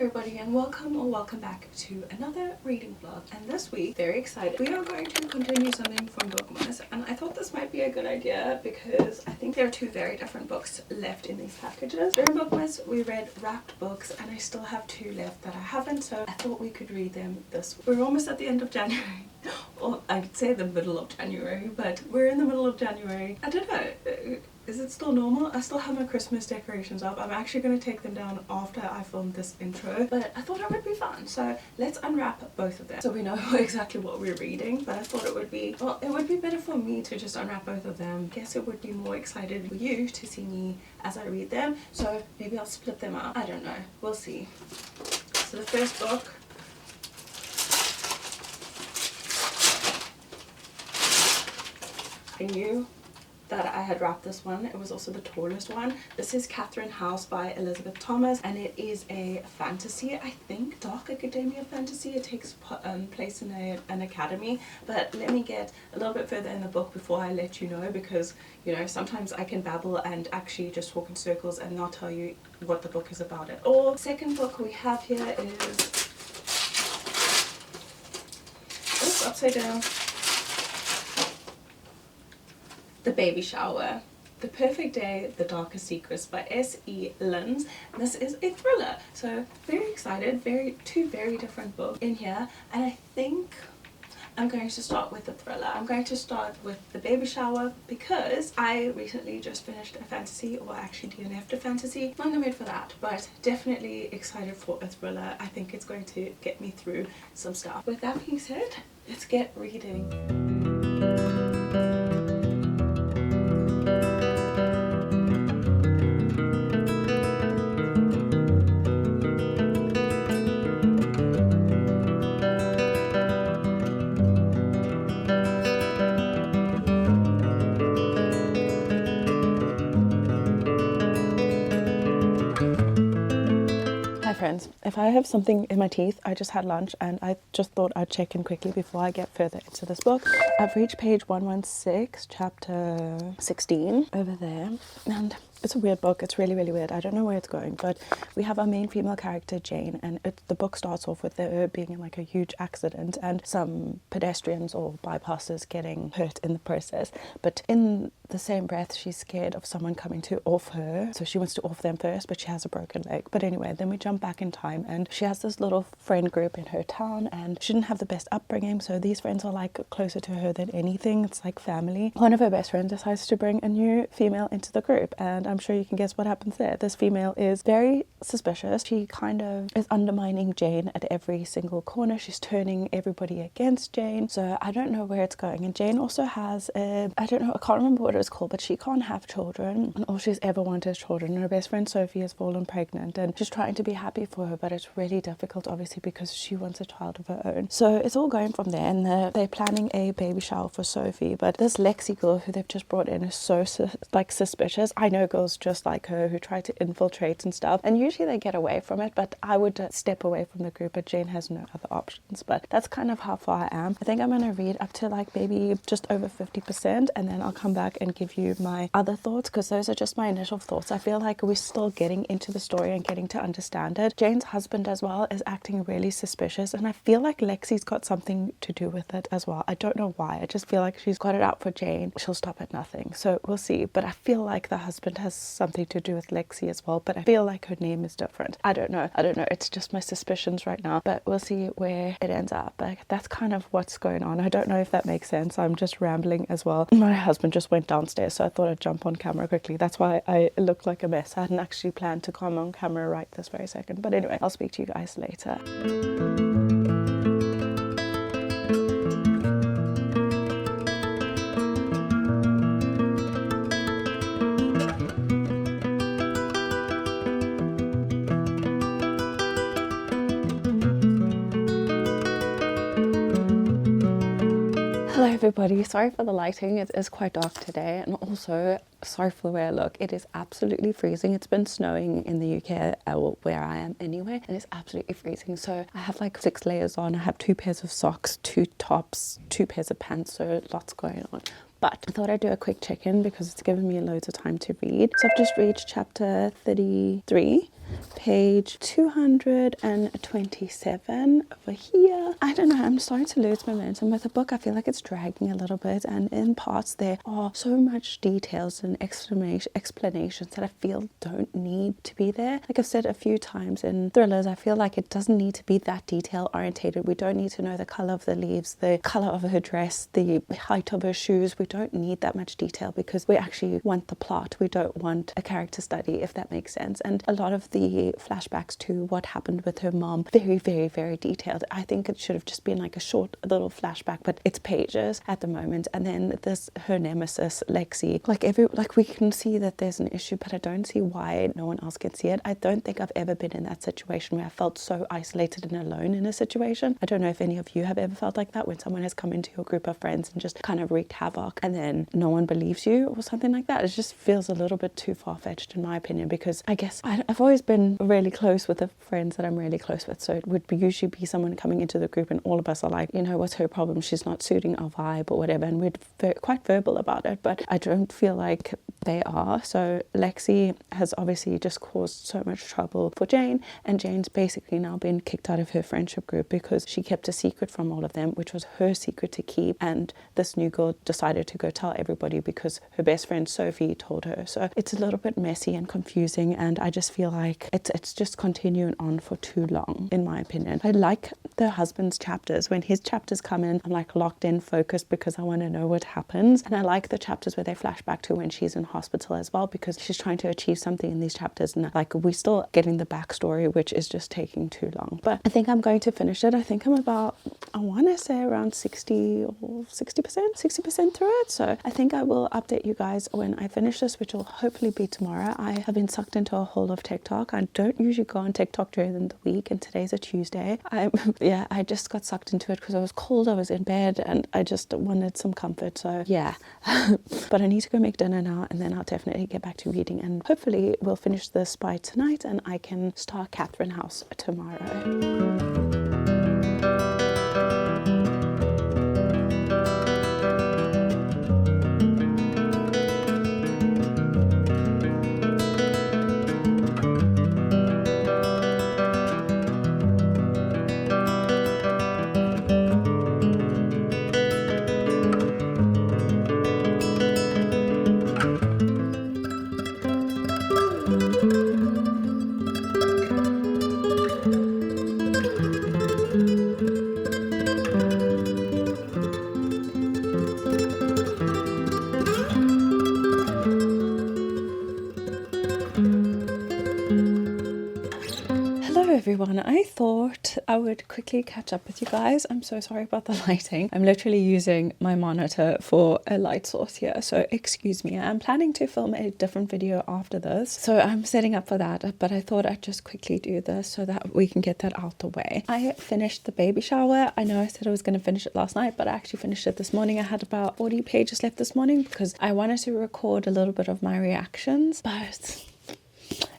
everybody, and welcome back to another reading vlog. And this week, very excited, we are going to continue something from Bookmas, and I thought this might be a good idea because I think there are two very different books left in these packages. During Bookmas we read wrapped books, and I still have two left that I haven't, so I thought we could read them this week. We're almost at the end of January. Or I'd say the middle of January, but we're in the middle of January. I don't know, is it still normal? I still have my Christmas decorations up. I'm actually going to take them down after I filmed this intro, but I thought it would be fun. So let's unwrap both of them so we know exactly what we're reading. But I thought it would be, well, it would be better for me to just unwrap both of them. I guess it would be more excited for you to see me as I read them. So maybe I'll split them up. I don't know. We'll see. So the first book, I knew that I had wrapped this one. It was also the tallest one. This is Catherine House by Elizabeth Thomas, and it is a fantasy, I think, dark academia fantasy. It takes place in an academy, but let me get a little bit further in the book before I let you know, because you know, sometimes I can babble and actually just talk in circles and not tell you what the book is about at all. Second book we have here is, oops, upside down, The Baby Shower, The Perfect Day, The Darkest Secrets by S.E. Linz. This is a thriller, so very excited. Two very different books in here, and I think I'm going to start with the thriller. I'm going to start with The Baby Shower because I recently just finished a fantasy, or actually DNF'd a fantasy. Not in the mood for that, but definitely excited for a thriller. I think it's going to get me through some stuff. With that being said, let's get reading. Friends, if I have something in my teeth, I just had lunch and I just thought I'd check in quickly before I get further into this book. I've reached page 116, chapter 16 over there, and it's a weird book. It's really weird. I don't know where it's going, but we have our main female character Jane, and the book starts off with her being in like a huge accident and some pedestrians or bypassers getting hurt in the process, but in the same breath she's scared of someone coming to off her, so she wants to off them first, but she has a broken leg. But anyway, then we jump back in time and she has this little friend group in her town, and she didn't have the best upbringing, so these friends are like closer to her than anything. It's like family. One of her best friends decides to bring a new female into the group, and I'm sure you can guess what happens there. This female is very suspicious. She kind of is undermining Jane at every single corner. She's turning everybody against Jane, so I don't know where it's going. And Jane also has I don't know, I can't remember what it was called, but she can't have children, and all she's ever wanted is children. Her best friend Sophie has fallen pregnant, and she's trying to be happy for her, but it's really difficult obviously because she wants a child of her own. So it's all going from there, and they're planning a baby shower for Sophie, but this Lexi girl who they've just brought in is so like suspicious. I know girls just like her who try to infiltrate and stuff, and usually they get away from it, but I would step away from the group, but Jane has no other options. But that's kind of how far I am. I think I'm going to read up to like maybe just over 50%, and then I'll come back and give you my other thoughts, because those are just my initial thoughts. I feel like we're still getting into the story and getting to understand it. Jane's husband as well is acting really suspicious, and I feel like Lexi's got something to do with it as well. I don't know why. I just feel like she's got it out for Jane. She'll stop at nothing, so we'll see. But I feel like the husband has something to do with Lexi as well, but I feel like her name is different. I don't know. It's just my suspicions right now, but we'll see where it ends up. But that's kind of what's going on. I don't know if that makes sense. I'm just rambling as well. My husband just went downstairs, so I thought I'd jump on camera quickly. That's why I look like a mess. I hadn't actually planned to come on camera right this very second, but anyway, I'll speak to you guys later. Hello everybody, sorry for the lighting, it is quite dark today, and also sorry for the way I look. It is absolutely freezing. It's been snowing in the UK, where I am anyway, and it's absolutely freezing. So I have like 6 layers on. I have 2 pairs of socks, 2 tops, 2 pairs of pants, so lots going on. But I thought I'd do a quick check-in because it's given me loads of time to read. So I've just reached chapter 33. page 227 over here. I don't know, I'm starting to lose momentum with the book. I feel like it's dragging a little bit, and in parts there are so much details and explanations that I feel don't need to be there. Like I've said a few times in thrillers, I feel like it doesn't need to be that detail orientated. We don't need to know the color of the leaves, the color of her dress, the height of her shoes. We don't need that much detail because we actually want the plot. We don't want a character study, if that makes sense. And a lot of the flashbacks to what happened with her mom, very, very, very detailed. I think it should have just been like a short little flashback, but it's pages at the moment. And then this, her nemesis, Lexi, like we can see that there's an issue, but I don't see why no one else can see it. I don't think I've ever been in that situation where I felt so isolated and alone in a situation. I don't know if any of you have ever felt like that, when someone has come into your group of friends and just kind of wreaked havoc and then no one believes you or something like that. It just feels a little bit too far-fetched in my opinion, because I guess I've always been really close with the friends that I'm really close with, so it would usually be someone coming into the group and all of us are like, you know, what's her problem? She's not suiting our vibe or whatever, and we're quite verbal about it, but I don't feel like they are. So Lexi has obviously just caused so much trouble for Jane, and Jane's basically now been kicked out of her friendship group because she kept a secret from all of them, which was her secret to keep, and this new girl decided to go tell everybody because her best friend Sophie told her. So it's a little bit messy and confusing, and I just feel like it's just continuing on for too long in my opinion. I like the husband's chapters. When his chapters come in, I'm like locked in, focused, because I want to know what happens. And I like the chapters where they flash back to when she's in hospital as well, because she's trying to achieve something in these chapters, and like we're still getting the backstory, which is just taking too long. But I think I'm going to finish it. I think I'm about, I want to say around 60 or 60% through it. So I think I will update you guys when I finish this, which will hopefully be tomorrow. I have been sucked into a hole of TikTok. I don't usually go on TikTok during the week, and today's a Tuesday. I just got sucked into it because I was cold, I was in bed, and I just wanted some comfort. So yeah, but I need to go make dinner now, and then I'll definitely get back to reading, and hopefully we'll finish this by tonight and I can start Catherine House tomorrow. Everyone, I thought I would quickly catch up with you guys. I'm so sorry about the lighting. I'm literally using my monitor for a light source here, so excuse me. I'm planning to film a different video after this, so I'm setting up for that, but I thought I'd just quickly do this so that we can get that out the way. I finished the baby shower. I know I said I was going to finish it last night, but I actually finished it this morning. I had about 40 pages left this morning because I wanted to record a little bit of my reactions, but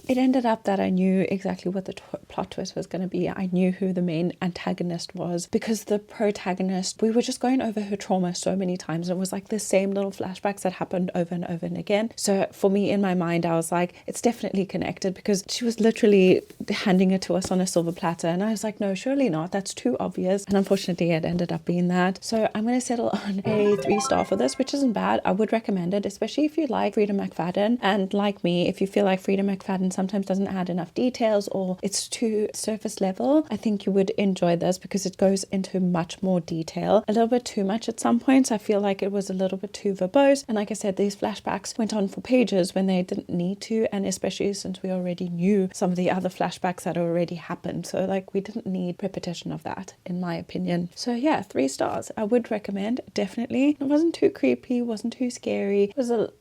it ended up that I knew exactly what the plot twist was going to be. I knew who the main antagonist was, because the protagonist, we were just going over her trauma so many times. It was like the same little flashbacks that happened over and over and again. So for me, in my mind, I was like, it's definitely connected, because she was literally handing it to us on a silver platter. And I was like, no, surely not. That's too obvious. And unfortunately, it ended up being that. So I'm going to settle on a 3-star for this, which isn't bad. I would recommend it, especially if you like Frida McFadden. And like me, if you feel like Frida McFadden sometimes doesn't add enough details or it's too surface level, I think you would enjoy this because it goes into much more detail, a little bit too much at some points. I feel like it was a little bit too verbose, and like I said, these flashbacks went on for pages when they didn't need to, and especially since we already knew some of the other flashbacks that already happened, so like we didn't need repetition of that, in my opinion. So yeah, 3 stars. I would recommend, definitely. It wasn't too creepy, wasn't too scary. It was a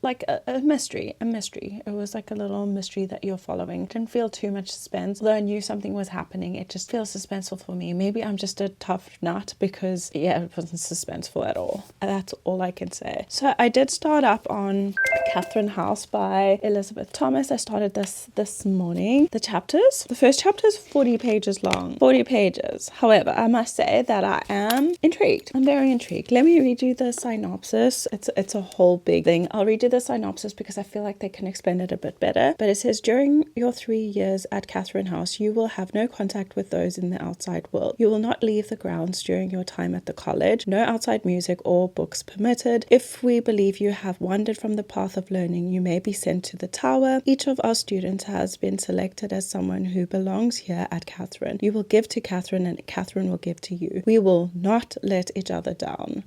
mystery. It was like a little mystery that you're following. It didn't feel too much suspense, although I knew something was happening. It just feels suspenseful for me. Maybe I'm just a tough nut, because yeah, it wasn't suspenseful at all. That's all I can say. So I did start up on Catherine House by Elizabeth Thomas. I started this morning. The first chapter is 40 pages long. 40 pages. However, I must say that I am intrigued. I'm very intrigued. Let me read you the synopsis. It's a whole big thing. I'll read you the synopsis because I feel like they can explain it a bit better. But it says, during During your 3 years at Catherine House, you will have no contact with those in the outside world. You will not leave the grounds during your time at the college. No outside music or books permitted. If we believe you have wandered from the path of learning, you may be sent to the tower. Each of our students has been selected as someone who belongs here at Catherine. You will give to Catherine and Catherine will give to you. We will not let each other down.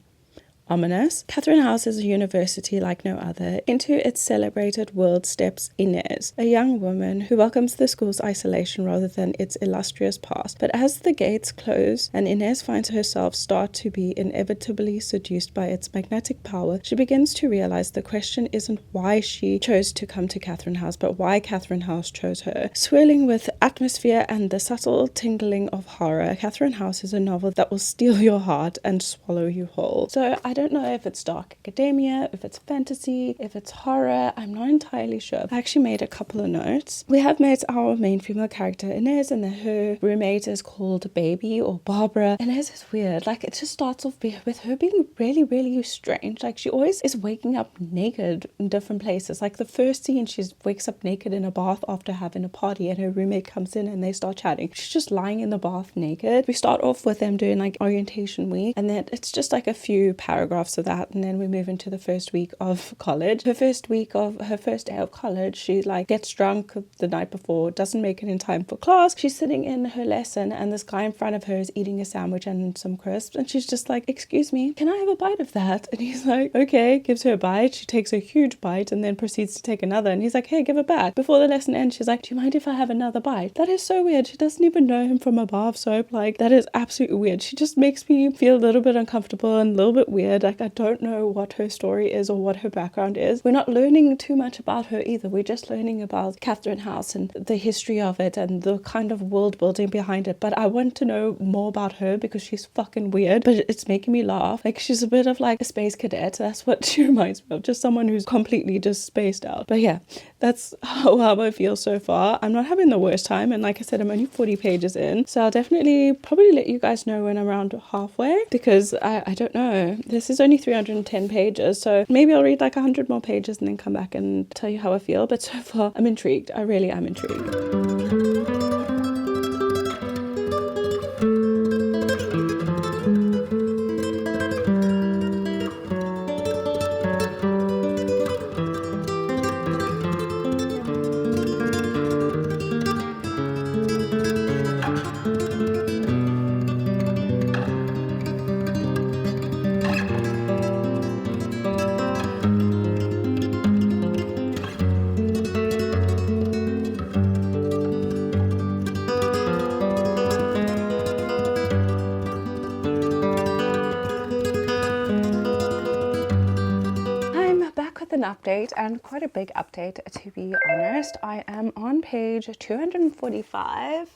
Ominous. Catherine House is a university like no other. Into its celebrated world steps Inez, a young woman who welcomes the school's isolation rather than its illustrious past. But as the gates close and Inez finds herself start to be inevitably seduced by its magnetic power, she begins to realize the question isn't why she chose to come to Catherine House, but why Catherine House chose her. Swirling with atmosphere and the subtle tingling of horror, Catherine House is a novel that will steal your heart and swallow you whole. So I don't know if it's dark academia, if it's fantasy, if it's horror. I'm not entirely sure. I actually made a couple of notes. We have met our main female character Inez, and then her roommate is called Baby or Barbara. Inez is weird. Like, it just starts off with her being really, really strange. Like, she always is waking up naked in different places. Like, the first scene, she wakes up naked in a bath after having a party, and her roommate comes in and they start chatting. She's just lying in the bath naked. We start off with them doing like orientation week, and then it's just like a few paragraphs of that, and then we move into the first week of college. Her first day of college, she like gets drunk the night before, doesn't make it in time for class. She's sitting in her lesson and this guy in front of her is eating a sandwich and some crisps, and she's just like, excuse me, can I have a bite of that? And he's like, okay, gives her a bite. She takes a huge bite and then proceeds to take another, and he's like, hey, give it back. Before the lesson ends, she's like, do you mind if I have another bite? That is so weird. She doesn't even know him from a bar of soap. Like, that is absolutely weird. She just makes me feel a little bit uncomfortable and a little bit weird. Like, I don't know what her story is or what her background is. We're not learning too much about her either. We're just learning about Catherine House and the history of it and the kind of world building behind it. But I want to know more about her because she's fucking weird, but it's making me laugh. Like, she's a bit of like a space cadet. That's what she reminds me of. Just someone who's completely just spaced out. But yeah, that's how I feel so far. I'm not having the worst time. And like I said, I'm only 40 pages in. So I'll definitely probably let you guys know when I'm around halfway, because I don't know. This is only 310 pages, so maybe I'll read like 100 more pages and then come back and tell you how I feel. But so far I'm intrigued. I really am intrigued. An update, and quite a big update to be honest. I am on page 245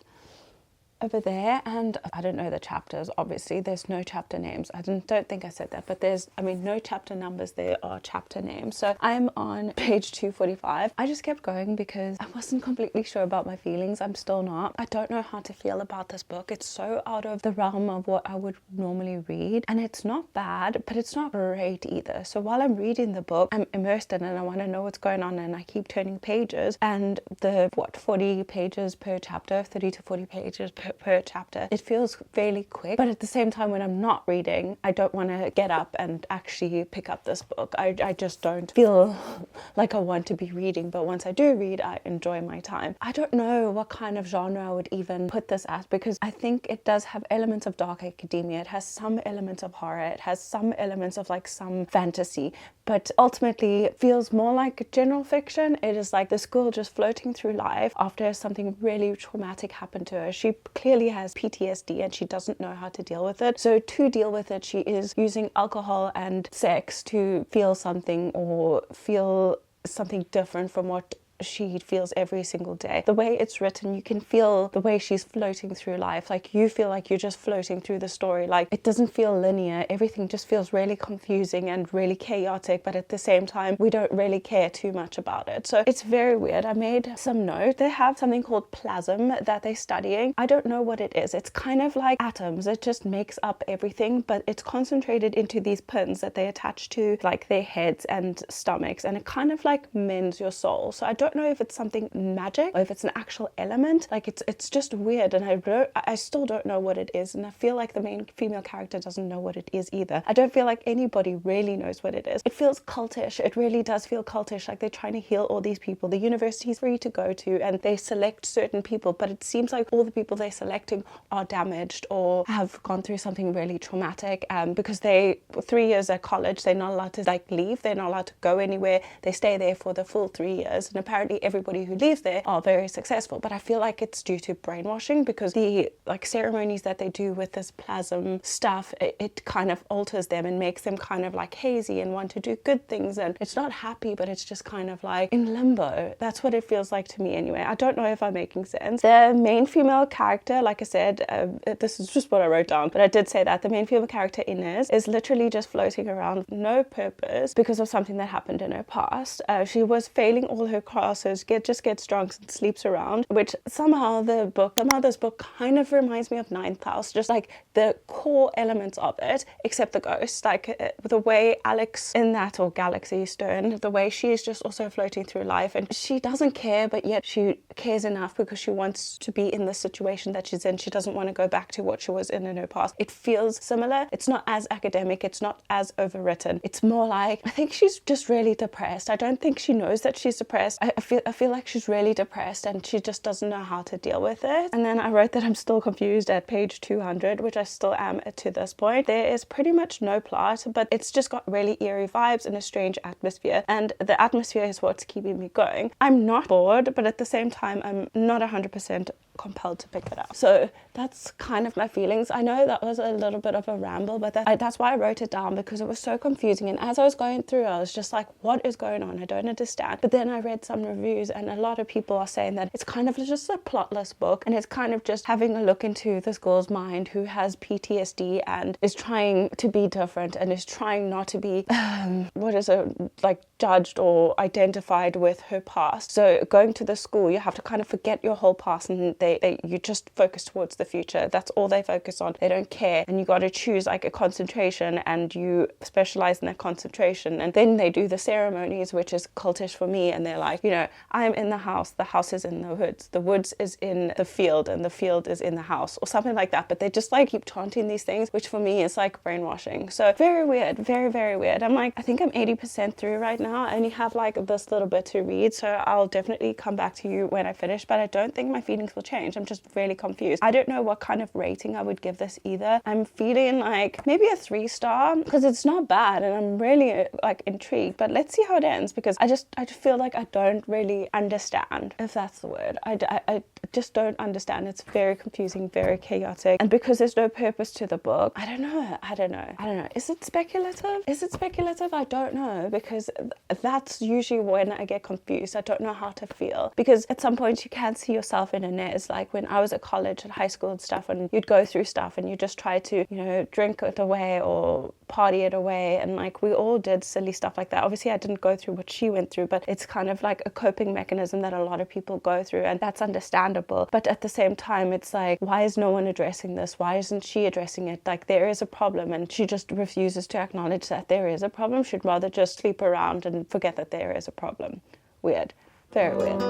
over there, and I don't know the chapters. Obviously there's no chapter names. I don't think I said that, but there's, I mean, no chapter numbers, there are chapter names. So I'm on page 245. I just kept going because I wasn't completely sure about my feelings. I'm still not. I don't know how to feel about this book. It's so out of the realm of what I would normally read, and it's not bad, but it's not great either. So while I'm reading the book, I'm immersed in it and I want to know what's going on, and I keep turning pages, and the 40 pages per chapter, 30 to 40 pages per chapter, it feels fairly quick. But at the same time, when I'm not reading, I don't want to get up and actually pick up this book. I just don't feel like I want to be reading, but once I do read, I enjoy my time. I don't know what kind of genre I would even put this as, because I think it does have elements of dark academia, it has some elements of horror, it has some elements of like some fantasy, but ultimately it feels more like general fiction. It is like this girl just floating through life after something really traumatic happened to her. She clearly has PTSD and she doesn't know how to deal with it. So to deal with it, she is using alcohol and sex to feel something, or feel something different from what she feels every single day. The way it's written, you can feel the way she's floating through life. Like, you feel like you're just floating through the story. Like, it doesn't feel linear. Everything just feels really confusing and really chaotic, but at the same time, we don't really care too much about it. So it's very weird. I made some note. They have something called plasm that they're studying. I don't know what it is. It's kind of like atoms. It just makes up everything, but it's concentrated into these pins that they attach to like their heads and stomachs, and it kind of like mends your soul. So I don't don't know if it's something magic or if it's an actual element. Like it's just weird, and I still don't know what it is, and I feel like the main female character doesn't know what it is either. I don't feel like anybody really knows what it is. It feels cultish. It really does feel cultish, like they're trying to heal all these people. The university is free to go to, and they select certain people, but it seems like all the people they're selecting are damaged or have gone through something really traumatic, because 3 years at college, they're not allowed to like leave, they're not allowed to go anywhere, they stay there for the full 3 years, and apparently everybody who leaves there are very successful. But I feel like it's due to brainwashing, because the like ceremonies that they do with this plasm stuff, it kind of alters them and makes them kind of like hazy and want to do good things, and it's not happy, but it's just kind of like in limbo. That's what it feels like to me anyway. I don't know if I'm making sense. The main female character, like I said, this is just what I wrote down, but I did say that the main female character, Inez, is literally just floating around no purpose because of something that happened in her past. She was failing all her classes, just gets drunk and sleeps around, which somehow this book kind of reminds me of Ninth House, just like the core elements of it, except the ghost, like the way Alex in that, or Galaxy Stern, the way she is just also floating through life, and she doesn't care, but yet she cares enough because she wants to be in the situation that she's in. She doesn't want to go back to what she was in her past. It feels similar. It's not as academic, it's not as overwritten. It's more like, I think she's just really depressed. I don't think she knows that she's depressed. I feel like she's really depressed and she just doesn't know how to deal with it. And then I wrote that I'm still confused at page 200, which I still am to this point. There is pretty much no plot, but it's just got really eerie vibes and a strange atmosphere, and the atmosphere is what's keeping me going. I'm not bored, but at the same time I'm not 100% compelled to pick it up. So that's kind of my feelings. I know that was a little bit of a ramble, but that's why I wrote it down, because it was so confusing, and as I was going through I was just like, what is going on? I don't understand. But then I read some reviews and a lot of people are saying that it's kind of just a plotless book, and it's kind of just having a look into this girl's mind who has PTSD and is trying to be different and is trying not to be judged or identified with her past. So going to the school, you have to kind of forget your whole past, and you just focus towards the future. That's all they focus on. They don't care, and you got to choose like a concentration, and you specialize in that concentration. And then they do the ceremonies, which is cultish for me, and they're like, I'm in the house is in the woods is in the field, and the field is in the house, or something like that. But they just like keep chanting these things, which for me is like brainwashing. So very weird, very, very weird. I'm like, I think I'm 80% through right now. I only have like this little bit to read, so I'll definitely come back to you when I finish, but I don't think my feelings will change. I'm just really confused. I don't know what kind of rating I would give this either. I'm feeling like maybe a 3-star, because it's not bad and I'm really like intrigued, but let's see how it ends, because I just feel like I don't really understand, if that's the word. I just don't understand. It's very confusing, very chaotic, and because there's no purpose to the book, I don't know. Is it speculative? I don't know, because that's usually when I get confused. I don't know how to feel, because at some point you can't see yourself in Inez. Like when I was at college and high school and stuff, and you'd go through stuff and you just try to drink it away or party it away, and like we all did silly stuff like that. Obviously I didn't go through what she went through, but it's kind of like a coping mechanism that a lot of people go through, and that's understandable. But at the same time, it's like, why is no one addressing this? Why isn't she addressing it? Like, there is a problem, and she just refuses to acknowledge that there is a problem. She'd rather just sleep around and forget that there is a problem. Weird. Very weird.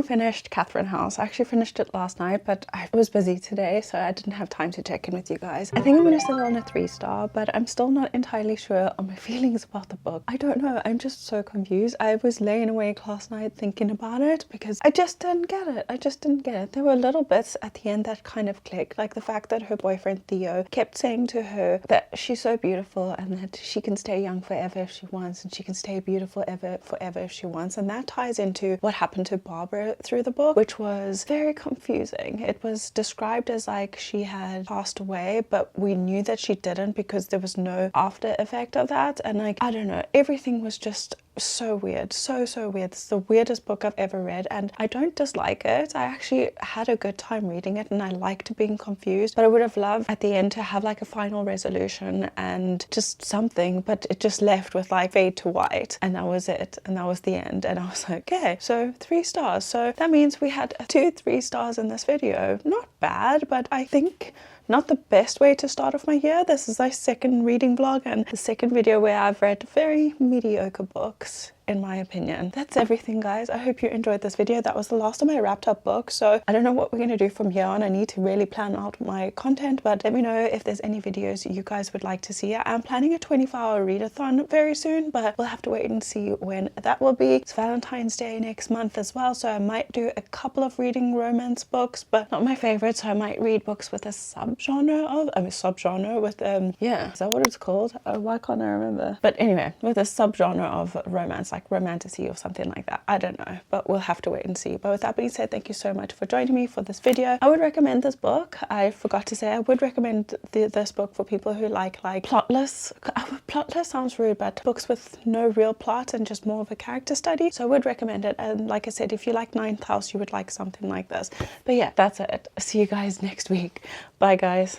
Finished Catherine House. I actually finished it last night, but I was busy today, so I didn't have time to check in with you guys. I think I'm going to settle on a 3-star, but I'm still not entirely sure on my feelings about the book. I don't know. I'm just so confused. I was laying awake last night thinking about it because I just didn't get it. There were little bits at the end that kind of clicked, like the fact that her boyfriend Theo kept saying to her that she's so beautiful and that she can stay young forever if she wants, and she can stay beautiful forever if she wants. And that ties into what happened to Barbara through the book, which was very confusing. It was described as like she had passed away, but we knew that she didn't because there was no after effect of that. And like, I don't know, everything was just so weird, so weird. It's the weirdest book I've ever read, and I don't dislike it. I actually had a good time reading it, and I liked being confused, but I would have loved at the end to have like a final resolution and just something, but it just left with like fade to white, and that was it, and that was the end. And I was like, okay, so 3 stars. So that means we had 2 3 stars in this video. Not bad, but I think not the best way to start off my year. This is my second reading vlog and the second video where I've read very mediocre books, in my opinion. That's everything, guys. I hope you enjoyed this video. That was the last of my wrapped up book, so I don't know what we're going to do from here on. I need to really plan out my content, but let me know if there's any videos you guys would like to see. I'm planning a 24-hour readathon very soon, but we'll have to wait and see when that will be. It's Valentine's Day next month as well, so I might do a couple of reading romance books, but not my favorite. So I might read books with a subgenre with yeah, is that what it's called? Oh, why can't I remember? But anyway, with a subgenre of romance, like romantasy or something like that. I don't know, but we'll have to wait and see. But with that being said, thank you so much for joining me for this video. I would recommend this book. I forgot to say I would recommend this book for people who like plotless. Plotless sounds rude, but books with no real plot and just more of a character study. So I would recommend it. And like I said, if you like Ninth House, you would like something like this. But yeah, that's it. See you guys next week. Bye, guys.